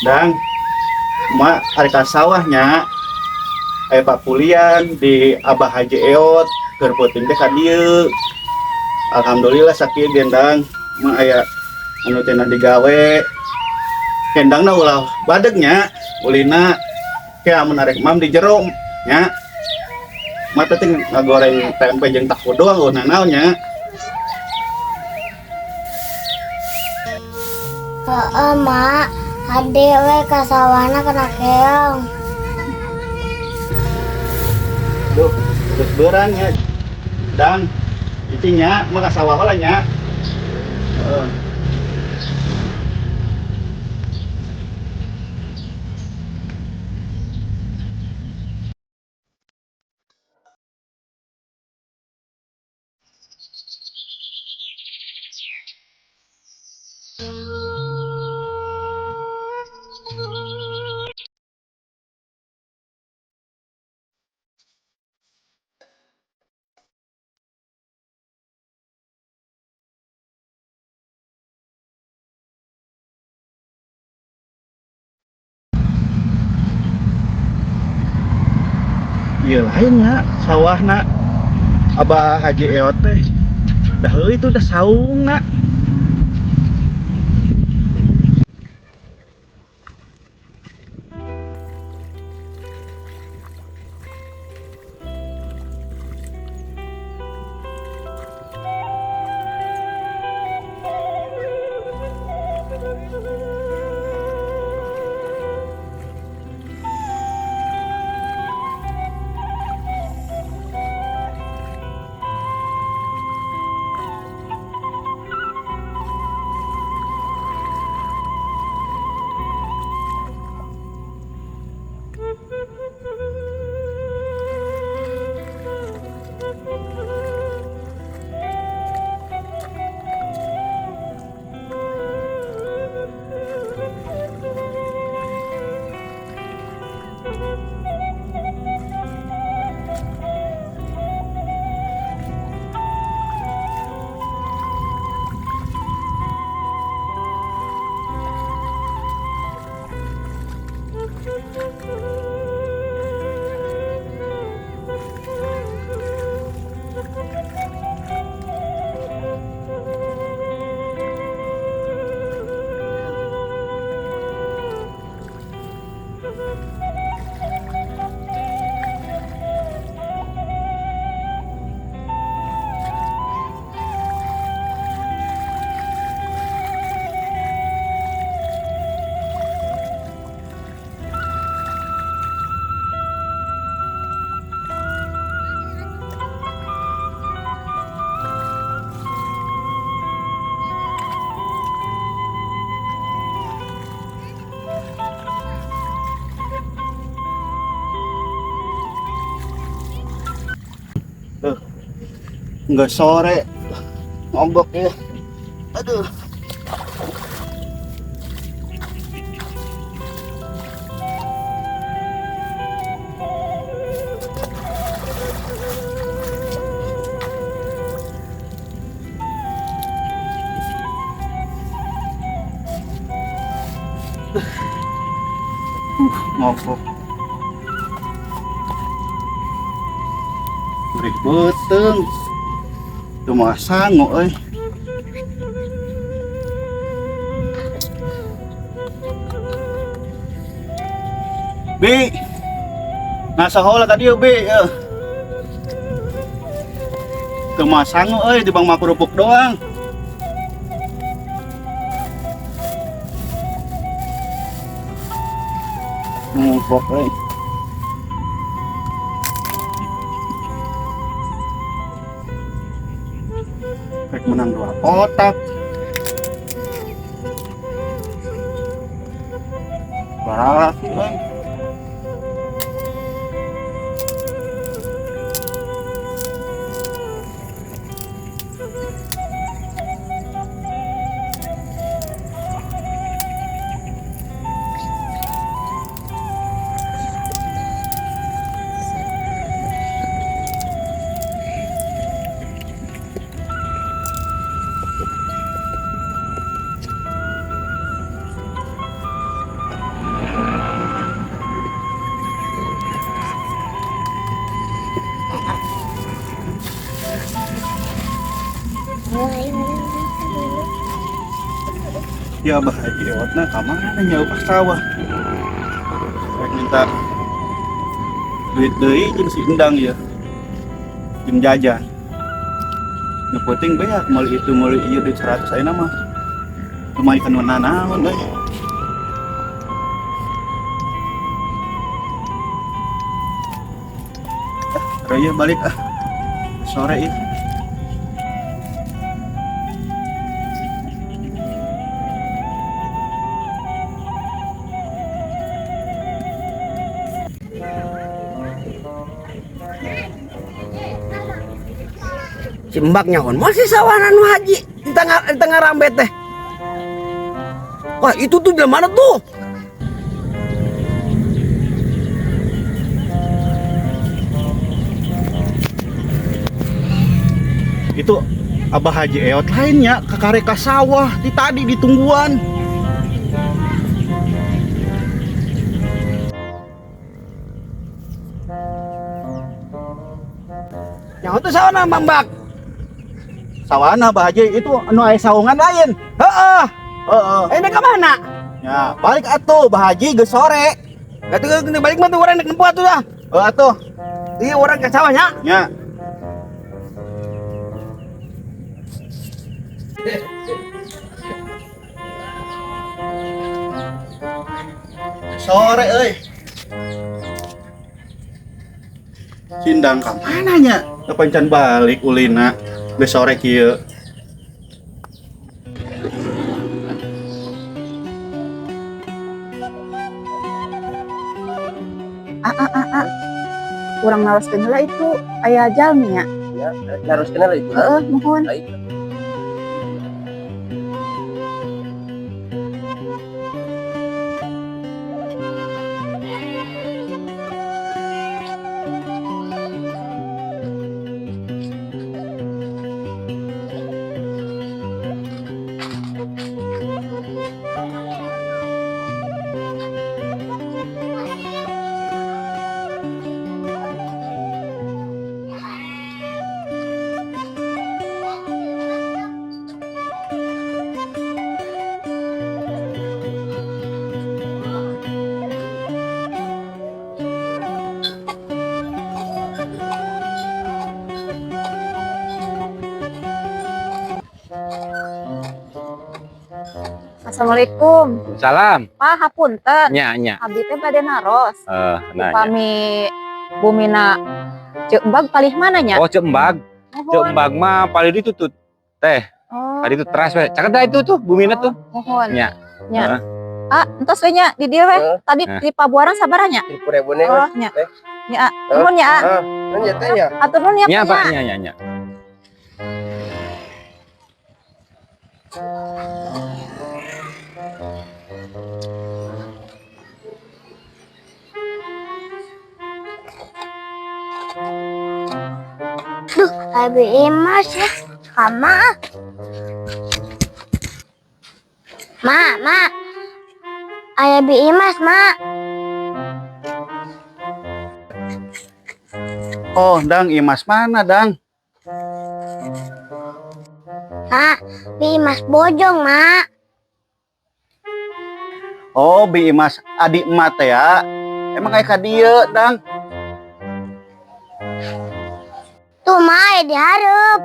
Dan mak hari ka sawahnya Pak Pulian di Abah Haji Eot kerputing teh ka dieu. Alhamdulillah sakieu gendang mak aya anu cenah digawe. Gendangna ulah badegnya ulina kayak menarik mam di jero nya. Mak teh ngagoreng tempe jeung tahu doang ulun naonnya. Heeh, Mak. Hade we ka sawana kena keong. Duh, terus beurang nya. Dan icinya mah ka sawah heula nya. Heeh. Iya lainnya sawahna Abah Haji Eot teh. Dah itu udah saungna. Tuh, nggak sore ngombok ya. Aduh. Ngombok. Beurik beuteung. Teu moal sangu euy. Bi. Nah sahola ka dieu Bi. Teu moal sangu euy di bang makrupuk doang. Ngombok euy. Rek menang 2 kotak. Parah euy. Ya Abah Haji Ewatna kamana nya ke sawah. Rek minta duit deui jeung si Endang ya. Jeung jajan. Nu penting beak meuli itu meuli ieu duit 100 ayeuna mah. Lumayan kana naon we. Raya balik sore ya. Cimbak nyaon masih sawanan haji di tengah rambet teh. Wah itu tuh di mana tuh? Itu Abah Haji Eot lainnya ke kareka sawah di tadi di tungguan. Nyaon tuh sawanan Bang. Sawana Abah Haji itu anu aya saungan lain. Heeh. Heeh. Ini ke mana? Ya, balik atuh Abah Haji geus sore. Atuh balik mah tuh orang nek nempuh atuh dah. Atuh. Ieu orang ke sawahnya. Ya. Sore euy. Cindang ka mana nya? Kepencan balik ulina geus sore kieu. Kurang naros kenela itu aya jalmi nya. Ya, harus kenal itu. Mohon. Assalamualaikum. Salam. Pak hapunten. Nya. Abdi teh bade naros. Nanya. Upami bumina Ceu Embag palih mana nya? Oh, Ceu Embag. Ceu Mohon. Embag mah paling ditutut. Teh, Oh. tadi itu teras we. Caket dah itu tuh bumina tuh. Mohon. Nya. Nya. Entos we nya di dieu we. Tadi Nah. di Pabuaran sabaranya. 10.000 nih. Oh, nya. Teh. Nya. Nuhun nya. Nun ya teh ya. Atur nuhun ya Nya Pak. Pak, nya. Duh, Abi Imas ya. Sama. Ma. Ayah Abi Imas, Ma. Oh, Dang Imas mana, Dang? Ma, Abi Imas bojong, Ma. Oh, Bi Imas adik emak teh ya. Emang kayak ka dieu, Dang? Tuh, Ma, ya diharap.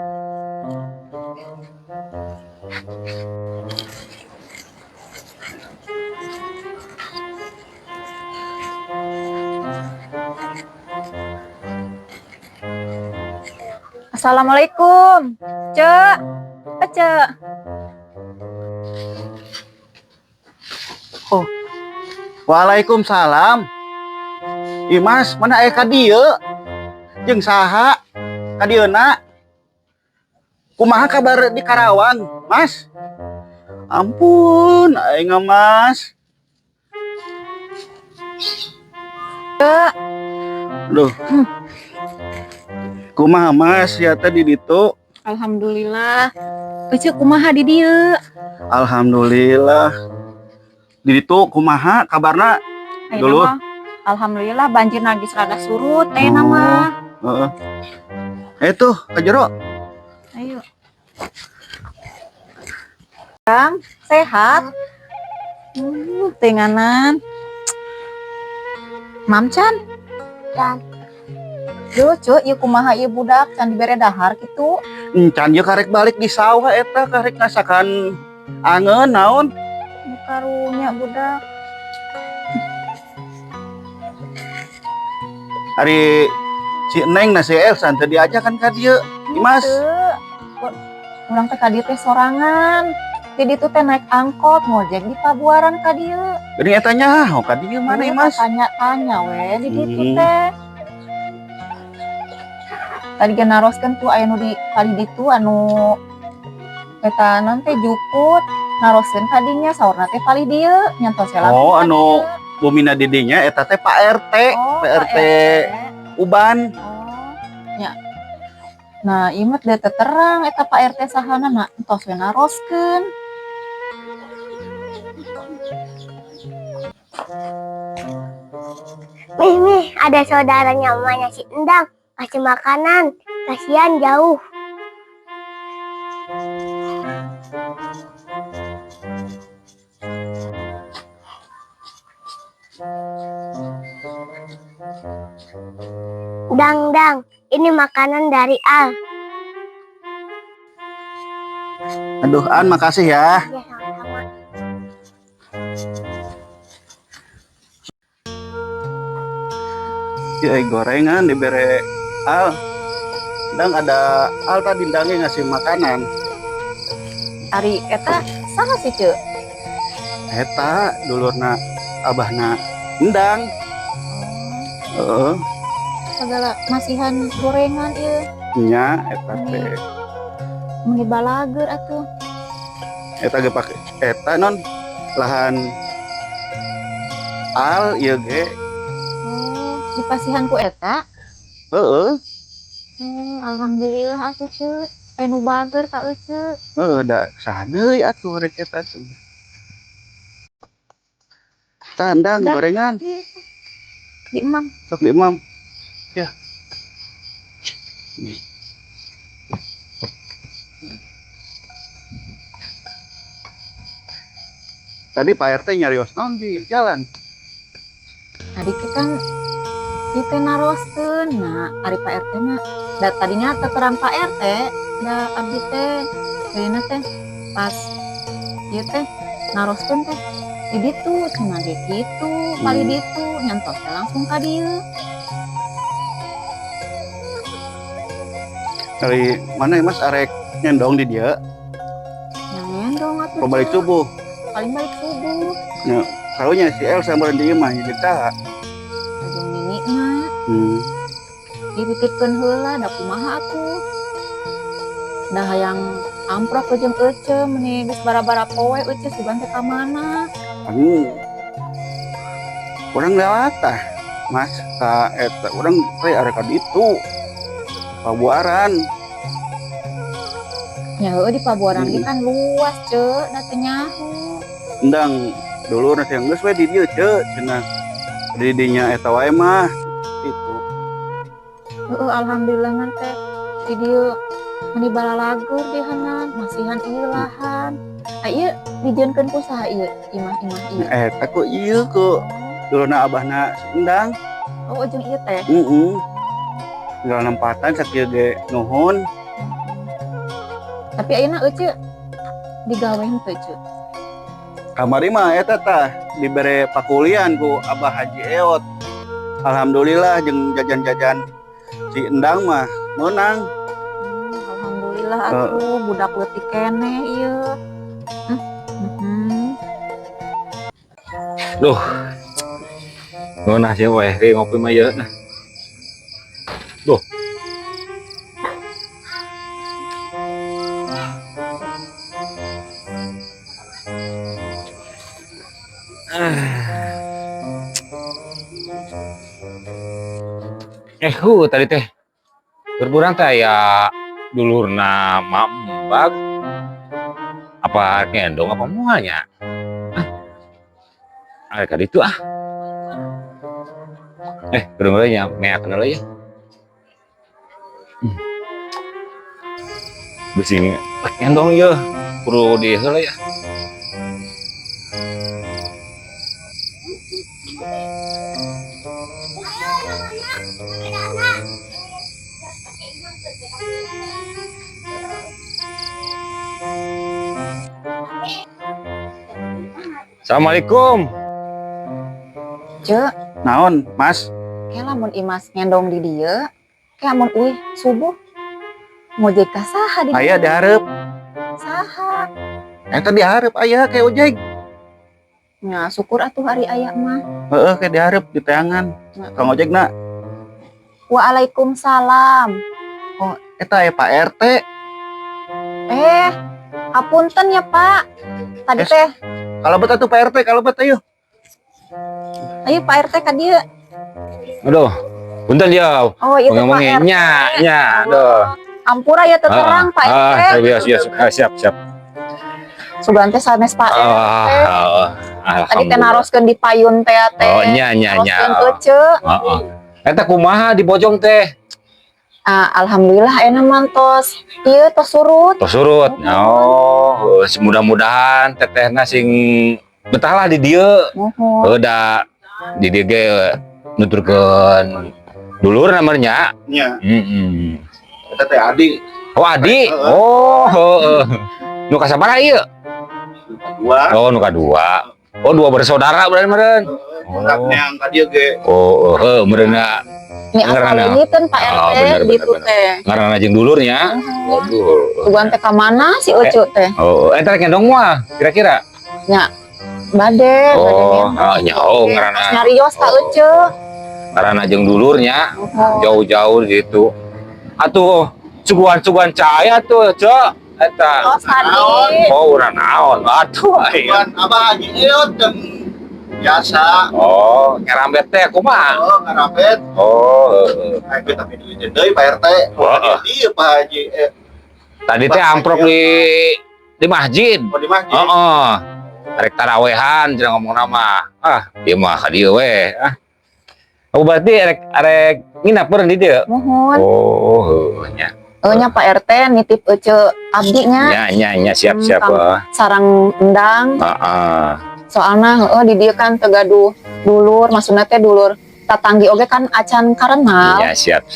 Assalamualaikum. Cek. Cek. Oh. Waalaikumsalam. Imas, mana aya ka dieu? Jeung saha? Ka dieuna? Kumaha kabar di Karawang, Mas? Ampun, aing Mas. Duh. Kumaha Mas ya tadi ditu? Alhamdulillah. Cek kumaha di dieu? Alhamdulillah. Di ditu kumaha kabarna? Ayeuna Dulu. mah, alhamdulillah banjir lagi rada surut teh Oh. mah. Tuh, ka jero. Ayo. Kang, sehat? Tenganan. Mamcan? Dan Yo, cuk, ieu kumaha ieu budak can dibere dahar kitu. Encan ieu karek balik di sawah eta karek ngasakan angeun naon. Nu karunya budak. Ari si Neng na si Elsa teu diajakan ka dieu. Dimas. Teu. Urang teh ka dieu teh sorangan. Jadi itu teh naik angkot ngojek di Pabuaran ka dieu. Geuning eta nyaho ka dieu mana Imas? Tanya-tanya we di ditu Hmm. teh. Tadi ge naroskeun tuh aya nu di kali ditu anu eta naon teh jukut naroskeun ka dinya saurna teh palih dieu nyantos heula. Oh, anu bumina didinya eta teh Pak RT, Oh, Pak RT Uban. Oh, nya. Nah, ieu mah teu terang eta Pak RT sahana na entos we naroskeun. Mih, ada saudaranya emaknya si Endang. Kasih makanan. Kasihan jauh. Dang, ini makanan dari Al. Aduh, An makasih ya. Ya, sama-sama. Gorengan dibere Al. Dan ada Al tadi dangnya ngasih makanan. Ari eta saha sih, Ceu? Eta dulurna abahna Endang. Heeh, Segala masihan gorengan ieu. nya eta teh. Meni balager atuh. Eta ge pake eta non lahan Al ieu ge. Oh, dipasihan ku eta. Heeh, Alhamdulillah atuh, Ceu. Anu bager ka euceu. da saha deui atuh rek eta teh. Tandang Dan- gorengan Di Emang. sok di Imam. Ya. Tadi Pak RT nyarios naon di jalan. Adik kan itu naroskeun. Nah, ari Pak RT mah da tadinya terang Pak RT, da abdi teh ayeuna teh pas ieu teh naroskeun teh di ditu cenah ge kitu, kali ditu nyantos teh langsung ka dieu. Kali mana ya Mas arek nyendong di dia Nyanyian dong atuh. pembalik Ceu. subuh. Paling balik subuh. Karunya si Elsa meureun di imah jadi tah. Ujung nini mah dititipkeun heula da kumaha atuh. Da hayang amprok ke jeung ece meni geus bara-bara poe ece sugan teh ka mana. Urang lewat tah Mas ka eta urang teh arek ka ditu. Pabuaran. Ya heueuh di Pabuaran ge kan luas ceu da teh nyaho. Endang dulu nasi yang geus we di dieu ceu cenah. Di dinya eta wae mah itu. Heueuh alhamdulillah ngan teh di dieu meni balalagur di hanan masihan ieu lahan. Ieu dijieunkeun ku saha ieu imah-imah ieu. Eta ku ieu ku dulurna abahna si Endang. Oh ujung ieu teh. Tinggal nempatan sakieu ge nuhun. Tapi ayeuna ece digawe henteu ceu. Kamari mah eta tah dibere pakulian ku Abah Haji Eot. Alhamdulillah jeung jajan-jajan si Endang mah meunang. Alhamdulillah atuh budak leutik keneh ieu. Duh. Ngeunah sih weh, kayak ngopi mah ya. Duh. Tadi teh berkurang teh ya dulurna mambag apa ngendong apa muanya kali itu kedengerannya meakeun heula ya bising ngendong ya kudu di heula ya Assalamualaikum. Cek, Naon, Mas? kayak lamun Imas ngendong di dia, kayak lamun uih subuh. Mau jadi saha di Aya dihareup. saha. Eta dihareup aya kayak ojek. Ya, syukur atuh hari aya mah. Heeh, kayak dihareup di teangan. Kang ojek na. Waalaikumsalam. Oh, eta ya Pak RT. Apunten ya Pak. Tadi teh, Kalau bet atuh Pak RT, kalau bet ayo. ayo Pak RT ka dieu. Aduh, punten dia. Oh, itu Pak Ngomongnya RT. nya, aduh. Ampura ya terang Pak RT. Siap. Sugan teh sanes Pak RT. Tadi teh Alhamdulillah. naroskeun di payun teh teh. Oh, nya. Naroskeun kece. Eta kumaha di Bojong teh? Alhamdulillah enak mantos. Ieu tos surut. Tos surut. Oh, mudah-mudahan tetehna sing betah lah di dieu. Da di dieu ge nuturkeun dulur namanya. Nya, Heeh. eta teh Adi. Oh, Adi. Oh, heeh. Nu kasabaraha ieu? Dua. Oh, nu kadua. Oh, dua bersaudara berarti meureun. Yang ka dieu ge. Oh, meureunna Ini Ngerana. asal ini kan Pak Oh, RT bener, gitu bener. teh. ngaranna jeung dulurnya. Waduh. Sugan teh ka mana si Ucu teh? Oh, eta rek ngendong mah kira-kira. Bade, Oh, bade ngaranna. Pas nyarios ka Ucu. Ngaranna jeung dulurnya Oh. jauh-jauh gitu. Atuh suguhan-suguhan cahaya tuh, Cok. Eta. Oh, Sadi. Oh, urang naon. Atuh aya. Bukan Abah Haji Eot dan biasa. Oh, ngerambet teh kumaha? Oh, ngarapet. Oh, heeh. Ayo tapi duit deui Pak RT. Heeh. Dieu Pak Haji. Tadi teh amprok di masjid. Mau di masjid. Heeh. Rek tarawehan cenah ngomong nama. Ieu mah ka dieu we. Oh, berarti arek nginap beureun di dieu. Mohon. Oh, heuh nya. Nya Pak RT nitip Ucu abdi nya Nya siap-siap. Kang sarang endang. Heeh. Soalna di dieu kan tegaduh dulur, maksudna teh dulur tatanggi oge kan acan karenal. Ya siap.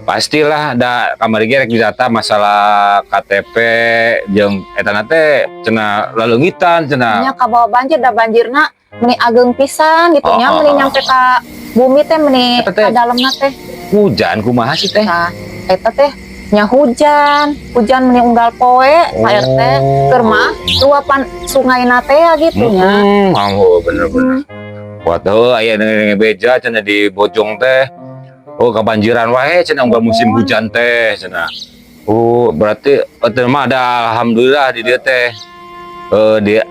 Pastilah da kamari ge rek wisata masalah KTP jeung eta teh cenah laleungitan cenah. Nya kabawa banjir da banjirna meni ageng pisan gitu nya Oh. meni nyampe ka bumi teh meni Eta teh. ka dalemna teh. Hujan kumaha sih teh? Nah, eta teh nya hujan meni unggal poe Pak RT keur mah luapan sungai teh gitu nya. Oh, bener. Kuat heuh aya beja cenah di Bojong teh. Oh, kebanjiran wae cenah unggal musim hujan teh cenah. Oh, berarti teu mah ada alhamdulillah di dieu teh. Dia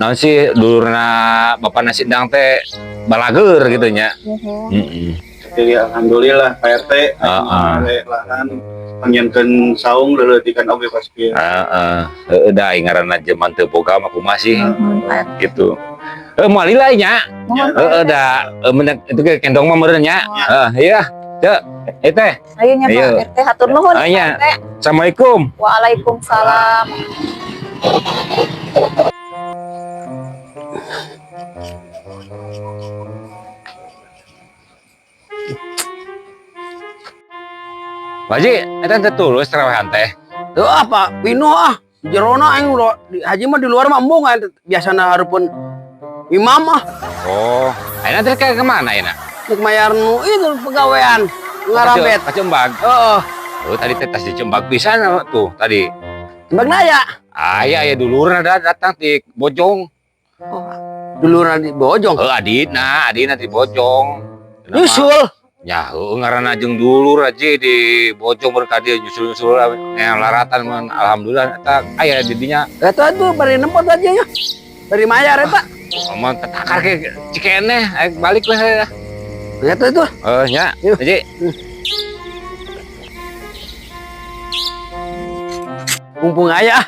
naon sih dulurna Bapak Nasi Endang teh balager gitu nya. Heeh. Jadi alhamdulillah Pak RT. Lahan panjenengan saung leuleutikkan oge pas kieu. Heeh, da ngaranna zaman teu boga mah kumaha sih Pak RT. gitu. Moalila nya. Mohon, Pak RT. Da itu ge kendong mah meureun nya. Iya. Cek, teh. Ayo nya Ayo. Pak RT hatur nuhun Aya. Pak RT. Assalamualaikum. Waalaikumsalam. Pak Haji, eta teh tulus tarawehan teh. Tuh apa? Pino di jerona aing di haji mah di luar mah embung biasana hareupeun imam Oh, ayeuna teh ke mana ayeuna? Nek mayar nu itu pegawaian ngarabet. Ka Cembag. Heeh. Oh, tadi teh tas di Cembag pisan tuh tadi. Cembag naya. Aya dulurna datang di Bojong. Oh, dulurna di Bojong. Adina di Bojong. Nyusul. Ya, ngaranna jeung dulur aja di Bojong berkadi nyusul-nyusul yang laratan man, alhamdulillah eta aya di dinya. Eta tuh bari nempot aja ya. Bari mayar eta. Omong tetakar ke cikene, ayo balik lah. Eta tuh. Nya, Yuk. Haji. Mumpung aya.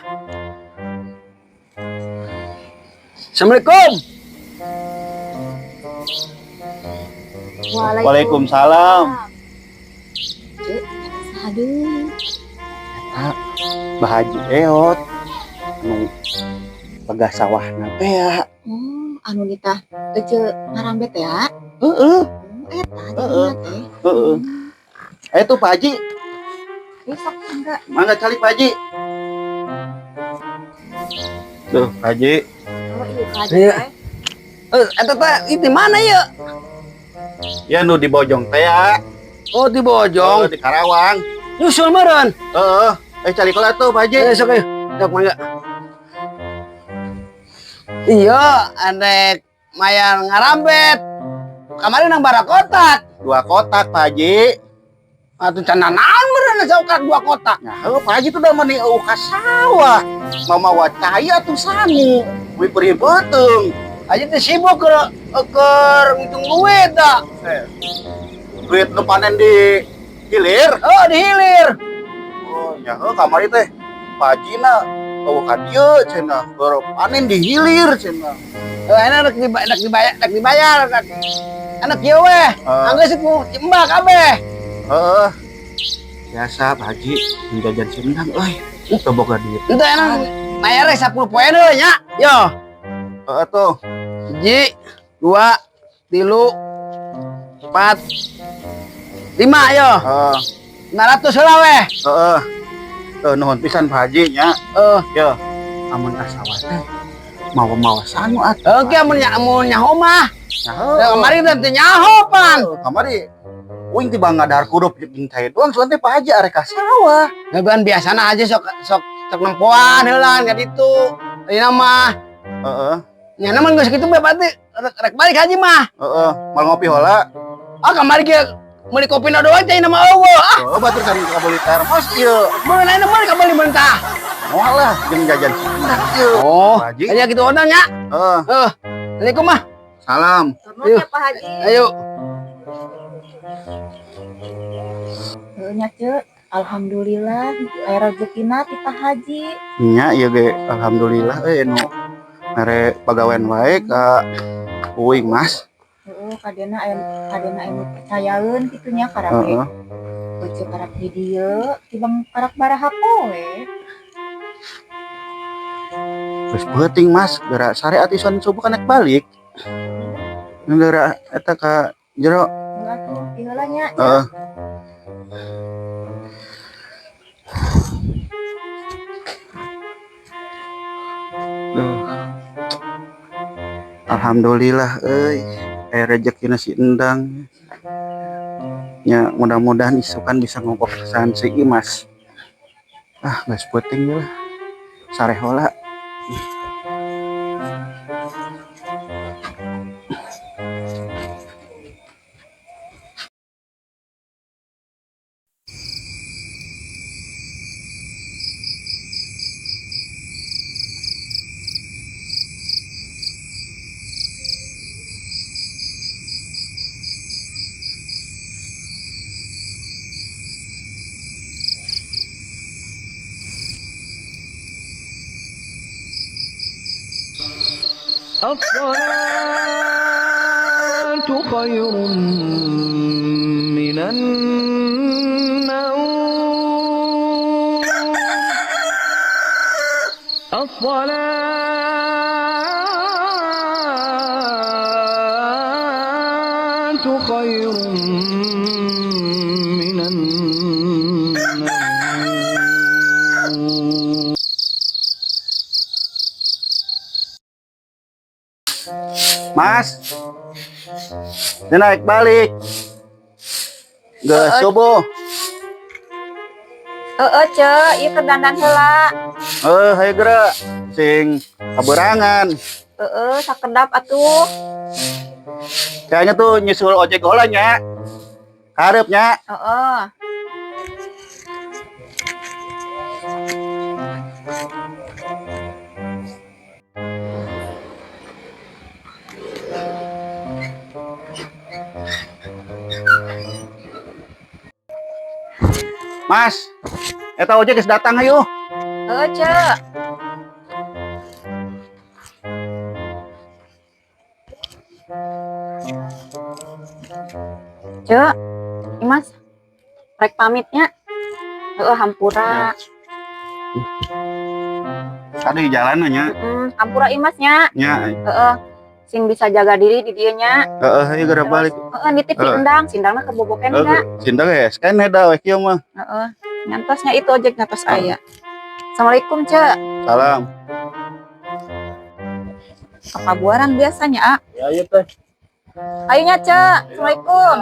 Assalamualaikum. Waalaikumsalam. Aduh. Bah Haji Eot. Nu pegah sawah teh ya. Anu nitah ece ngarambet ya. Heeh. Eta Heeh. jadinya teh. Heeh. Tuh Pak Haji, Besok enggak. mangga cali Pak Haji. Tuh Pak Haji. Oh iya kaji Iya. teh. Eta teh itu mana ya? Ya nu di Bojong teh ya. Oh di Bojong. Di Karawang. Nyusul meureun. Heeh. Cali kula tuh Pak Haji. Sok ya. Sok mangga. Iya, adek mayan ngarambet. Kemarin nang bara kotak. 2 kotak Pak Haji. Atuh can naon meureun saukar 2 kotak. Nah, Pak Haji tuh udah meni ka sawah. Mama wacaya tuh sangu. Wi perih beuteung. Aja teh sibuk ke ngitung duit dah. Duit nu panen di hilir. Oh di hilir. Oh, nya kamari teh Pak Haji na ka dieu cenah. Keur panen di hilir cenah. Enak dibayar. Anak kieu weh. Anggeus ku cimbak kabeh. Heeh. Biasa Pak Haji menjajan sindang euy. Teu boga duit. Ente enak bayar 10 poe deui nya. Yo. Heeh tuh. 1, 2, 3, 4, 5 yo. Heeh. 500 heula weh. Heeh. Tuh nuhun pisan Pak Haji nya. Yo. Amun ka sawah teh mau sanu atuh. Oke amun nyaho mah. Nah, Kemarin teh nyaho pan. kamari uing tiba ngadar kurup jeung cai doang soalnya Pak Haji arek ka sawah. Ngeban biasana aja sok nempoan heula nya ditu. Ayeuna mah Heeh. nya namun geus kitu bae berarti rek balik haji mah. Heeh. Mal ngopi heula. Kamari kieu meuli kopina doang teh nama eueuh. Oh, batur kan ka beli termos ieu. Beun ayeuna meuli ka beli mentah. Moal lah jeung jajan sindang ieu. Oh, Pak Haji. aya kitu onan nya. Heeh. Assalamualaikum mah. Salam. Turun ya Pak Haji. Ayo. Nya ce, alhamdulillah aya rezekina ti Pak Haji. Nya ieu ge alhamdulillah nu mere pagawean wae ka uing Mas. Heeh, kadena anu percayaeun kitu nya karek Heeh. beuceuk karek di dieu, tibang karek baraha poe. Geus beuting Mas, gara sare atisan subuh kan naik balik. Gara eta ka jero. Heeh atuh, iheula nya. Heeh. Alhamdulillah euy. Rezekina si endang. Ya mudah-mudahan isukan bisa ngongkos pesan si Imas. Geus peuting lah. Sare heula. الصلاة خير من النوم الصلاة خير من النوم Mas. Dia naik balik. Geus subuh. Heeh ce, ieu keur dandan heula. Hayu geura sing kaberangan. Heeh, sakedap atuh. Kayaknya tuh nyusul ojek heula nya. Karep nya. Heeh. Mas, eta ojek geus datang hayu. Heeh ce. Ce, Imas, rek pamitnya. Heeh, hampura. Tadi jalan nya. Ampura imasnya. Nya. Sing bisa jaga diri di dieu nya. Ieu gara balik. Nitip si Endang, sindangna keboboken da. Cinta ya, skene da we kieu mah. Nyantosnya itu ojek nyatos aya. Assalamualaikum, Cek. Salam. Apa buaran biasanya, ah? Ya ieu teh. Ayo nya, Cek. Assalamualaikum.